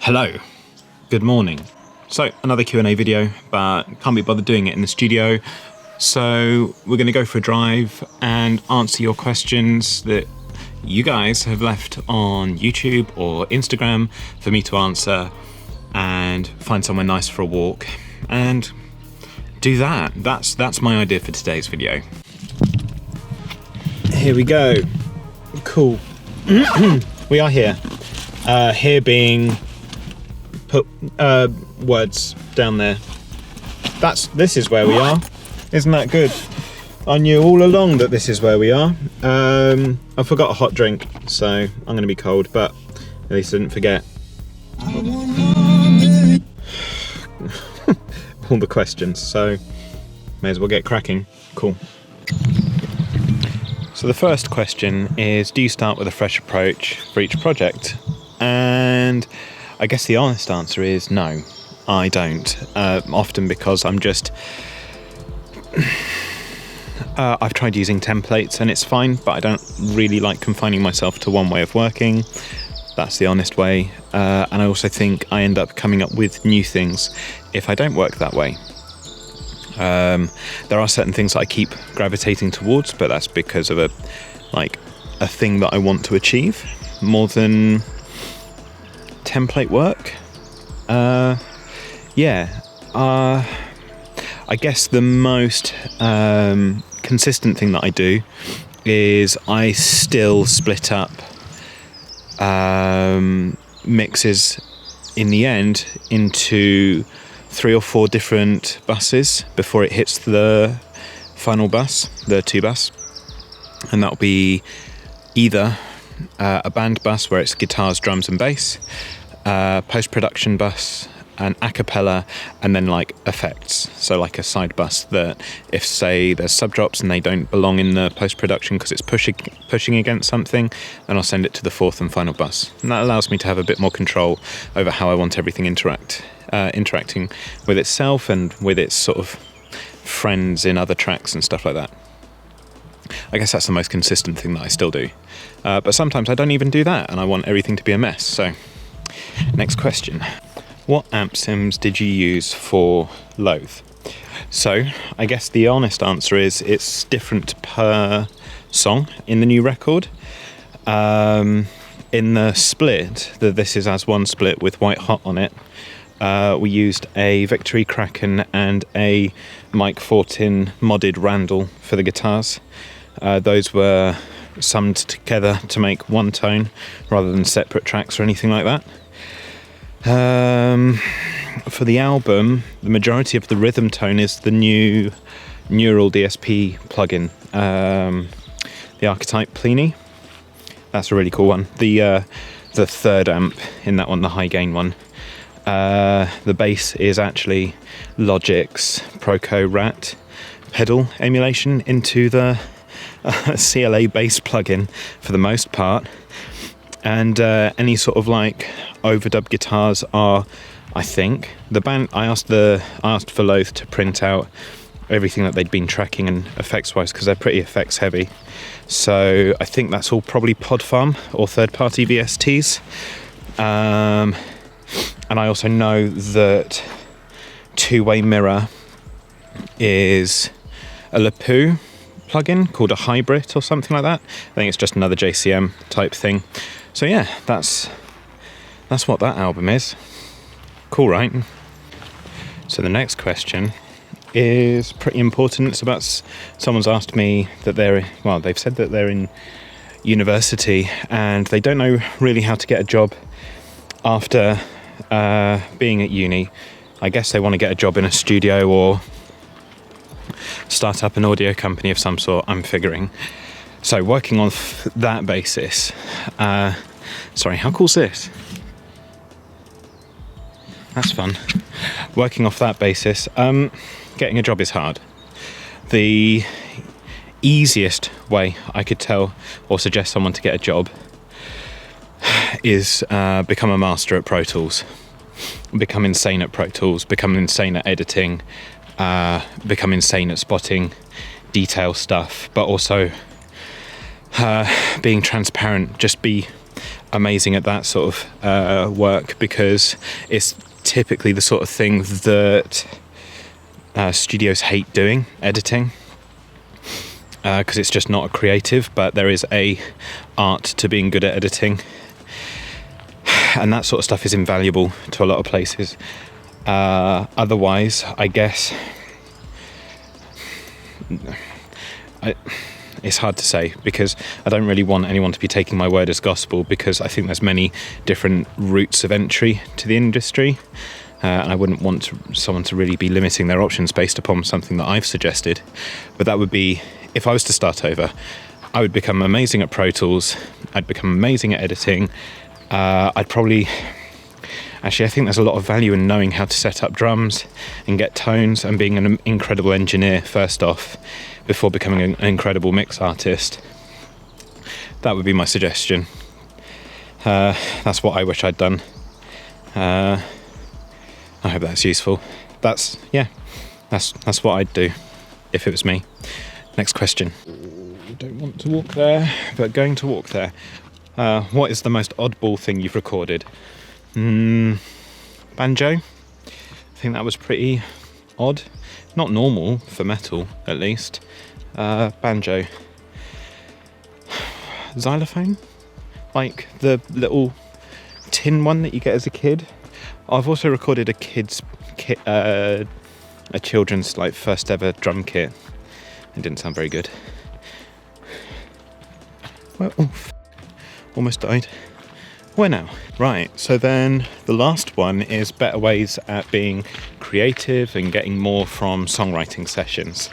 Hello, good morning. So another Q&A video, but can't be bothered doing it in the studio. So we're going to go for a drive and answer your questions that you guys have left on YouTube or Instagram for me to answer, and find somewhere nice for a walk and do that. That's my idea for today's video. Here we go. Cool. We are here. Here being put words down there. This is where we are. Isn't that good? I knew all along that this is where we are. I forgot a hot drink, so I'm going to be cold, but at least I didn't forget. All the questions, so may as well get cracking. Cool. So the first question is, do you start with a fresh approach for each project? And I guess the honest answer is no, I don't. Often because I'm just... I've tried using templates and it's fine, but I don't really like confining myself to one way of working. That's the honest way. And I also think I end up coming up with new things if I don't work that way. There are certain things that I keep gravitating towards, but that's because of a thing that I want to achieve more than template work. I guess the most consistent thing that I do is I still split up mixes in the end into 3 or 4 different buses before it hits the final bus, the 2 bus, and that'll be either a band bus where it's guitars, drums and bass, post-production bus, an a cappella, and then effects, so a side bus that if say there's subdrops and they don't belong in the post-production because it's pushing against something, then I'll send it to the 4th and final bus, and that allows me to have a bit more control over how I want everything interacting with itself and with its sort of friends in other tracks and stuff like that. I guess that's the most consistent thing that I still do, but sometimes I don't even do that and I want everything to be a mess. So next question. What amp sims did you use for Loathe? So I guess the honest answer is it's different per song in the new record. In the split, This Is As One split with White Hot on it, we used a Victory Kraken and a Mike Fortin modded Randall for the guitars. Those were summed together to make one tone rather than separate tracks or anything like that. For the album, the majority of the rhythm tone is the new Neural DSP plugin, the Archetype Plini. That's a really cool one. The third amp in that one, the high gain one. The bass is actually Logic's Proco Rat pedal emulation into the CLA bass plugin for the most part. And any sort of overdub guitars are, I think, the band. I asked for Loathe to print out everything that they'd been tracking and effects wise, because they're pretty effects heavy. So I think that's all probably Pod Farm or third party VSTs. And I also know that Two-Way Mirror is a Lapoo plugin called a Hybrid or something like that. I think it's just another JCM type thing. So yeah, that's what that album is. Cool, right? So the next question is pretty important. It's about someone's asked me that they've said that they're in university and they don't know really how to get a job after being at uni. I guess they want to get a job in a studio or start up an audio company of some sort, I'm figuring. So working on that basis, sorry, how cool's this? That's fun. Working off that basis, getting a job is hard. The easiest way I could tell or suggest someone to get a job is become a master at Pro Tools. Become insane at Pro Tools, become insane at editing, become insane at spotting detail stuff, but also being transparent. Just be amazing at that sort of work, because it's typically the sort of thing that studios hate doing, editing, because it's just not a creative. But there is a art to being good at editing, and that sort of stuff is invaluable to a lot of places. Otherwise, I guess it's hard to say, because I don't really want anyone to be taking my word as gospel, because I think there's many different routes of entry to the industry, and I wouldn't want someone to really be limiting their options based upon something that I've suggested. But that would be, if I was to start over, I would become amazing at Pro Tools, I'd become amazing at editing, I'd probably... Actually, I think there's a lot of value in knowing how to set up drums and get tones, and being an incredible engineer first off, before becoming an incredible mix artist. That would be my suggestion. That's what I wish I'd done. I hope that's useful. That's what I'd do if it was me. Next question. Don't want to walk there, but going to walk there. What is the most oddball thing you've recorded? Banjo. I think that was pretty odd. Not normal for metal, at least. Banjo. Xylophone? Like the little tin one that you get as a kid. I've also recorded a children's like first ever drum kit. It didn't sound very good. Well, almost died. Where now? Right, so then the last one is better ways at being creative and getting more from songwriting sessions.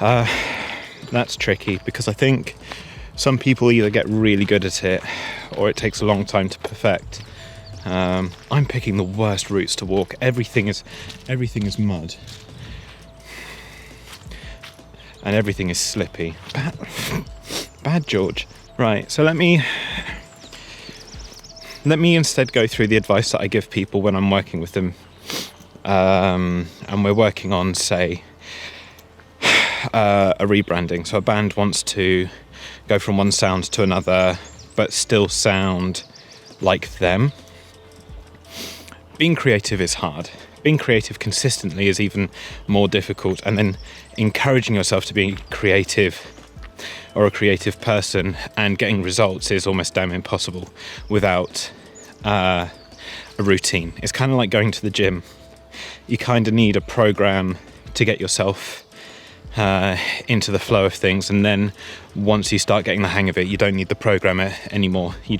That's tricky, because I think some people either get really good at it or it takes a long time to perfect. I'm picking the worst routes to walk. Everything is mud. And everything is slippy. Bad George. Right, so let me instead go through the advice that I give people when I'm working with them. And we're working on, say, a rebranding. So a band wants to go from one sound to another, but still sound like them. Being creative is hard. Being creative consistently is even more difficult. And then encouraging yourself to be creative, or a creative person, and getting results is almost damn impossible without a routine. It's kind of like going to the gym. You kind of need a program to get yourself into the flow of things, and then once you start getting the hang of it, you don't need the program anymore. You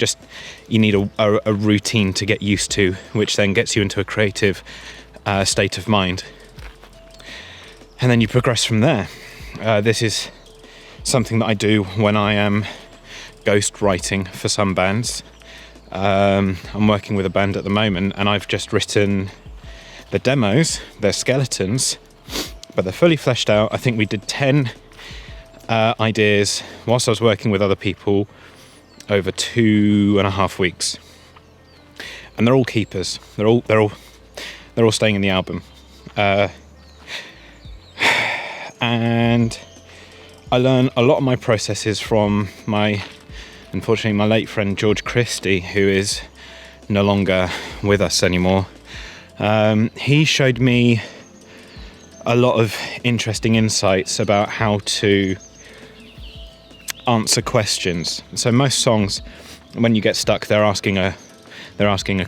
need a routine to get used to, which then gets you into a creative state of mind, and then you progress from there. This is something that I do when I am ghost writing for some bands. I'm working with a band at the moment, and I've just written the demos, their skeletons, but they're fully fleshed out. I think we did 10 ideas whilst I was working with other people over 2.5 weeks, and they're all keepers. They're all staying in the album, and I learn a lot of my processes from unfortunately, my late friend George Christie, who is no longer with us anymore. He showed me a lot of interesting insights about how to answer questions. So most songs, when you get stuck, they're asking a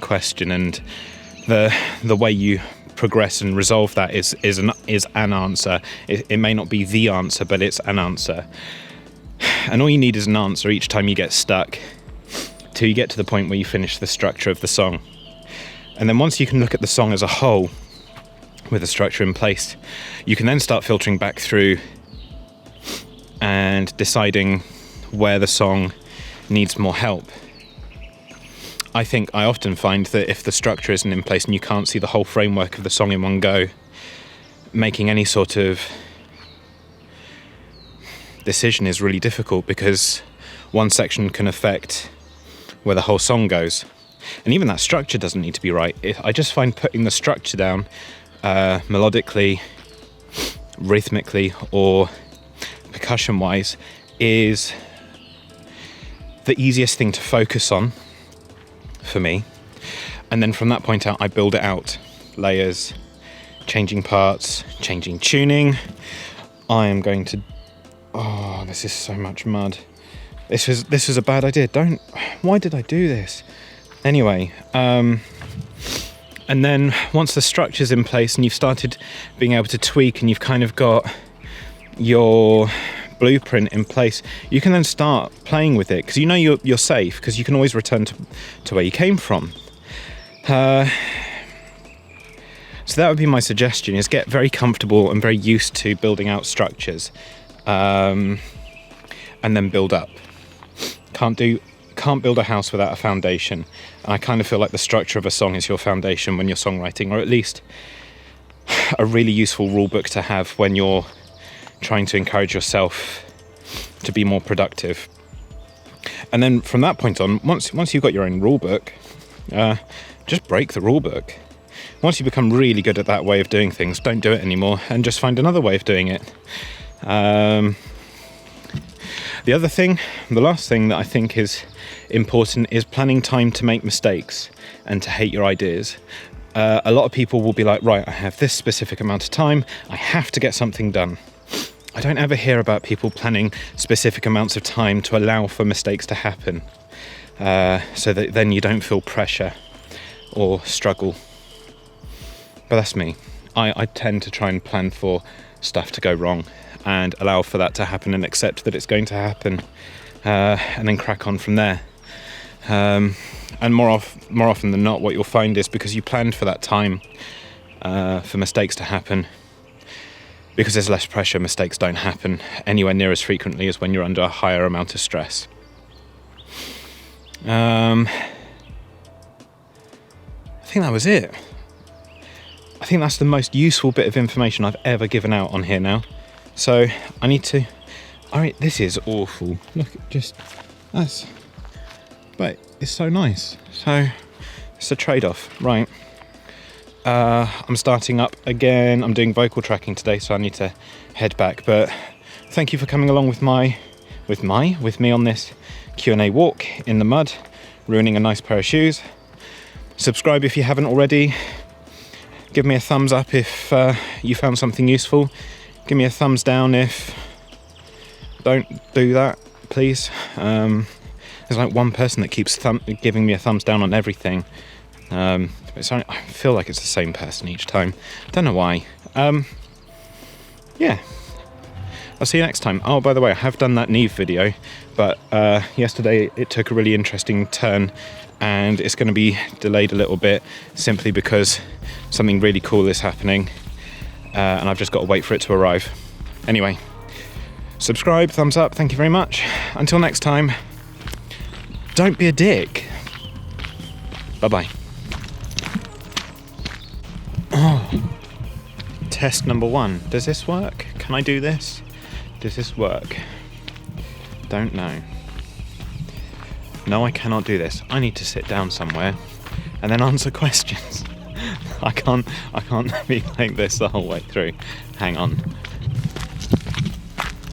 question, and the way you progress and resolve that is an answer. It may not be the answer, but it's an answer. And all you need is an answer each time you get stuck, till you get to the point where you finish the structure of the song. And then once you can look at the song as a whole with the structure in place, you can then start filtering back through and deciding where the song needs more help. I often find that if the structure isn't in place and you can't see the whole framework of the song in one go, making any sort of decision is really difficult, because one section can affect where the whole song goes. And even that structure doesn't need to be right. I just find putting the structure down melodically, rhythmically, or percussion-wise is the easiest thing to focus on, for me. And then from that point out, I build it out. Layers, changing parts, changing tuning. I am going to... Oh, this is so much mud. This was a bad idea. Why did I do this? Anyway, and then once the structure's in place and you've started being able to tweak and you've kind of got your blueprint in place, you can then start playing with it, because you know you're safe, because you can always return to where you came from. So that would be my suggestion, is get very comfortable and very used to building out structures, and then build up. Can't build a house without a foundation. And I kind of feel like the structure of a song is your foundation when you're songwriting, or at least a really useful rule book to have when you're trying to encourage yourself to be more productive. And then from that point on, once you've got your own rule book, just break the rule book. Once you become really good at that way of doing things, don't do it anymore and just find another way of doing it. The last thing that I think is important is planning time to make mistakes and to hate your ideas. A lot of people will be like, right, I have this specific amount of time, I have to get something done. I don't ever hear about people planning specific amounts of time to allow for mistakes to happen, so that then you don't feel pressure or struggle. But that's me. I tend to try and plan for stuff to go wrong and allow for that to happen and accept that it's going to happen, and then crack on from there. And more often than not, what you'll find is, because you planned for that time for mistakes to happen, because there's less pressure, mistakes don't happen anywhere near as frequently as when you're under a higher amount of stress. I think that was it. I think that's the most useful bit of information I've ever given out on here now. So this is awful. Look, but it's so nice. So it's a trade-off, right? I'm starting up again. I'm doing vocal tracking today, so I need to head back. But thank you for coming along with me on this Q&A walk in the mud, ruining a nice pair of shoes. Subscribe if you haven't already. Give me a thumbs up if you found something useful. Give me a thumbs down if... Don't do that, please. There's like one person that keeps giving me a thumbs down on everything. I feel like it's the same person each time. Don't know why. Yeah. I'll see you next time. Oh, by the way, I have done that Neve video, but yesterday it took a really interesting turn, and it's going to be delayed a little bit simply because something really cool is happening, and I've just got to wait for it to arrive. Anyway, subscribe, thumbs up, thank you very much. Until next time, don't be a dick. Bye-bye. Oh. Test number 1. Does this work? Can I do this? Does this work? Don't know. No, I cannot do this. I need to sit down somewhere and then answer questions. I can't be like this the whole way through. Hang on.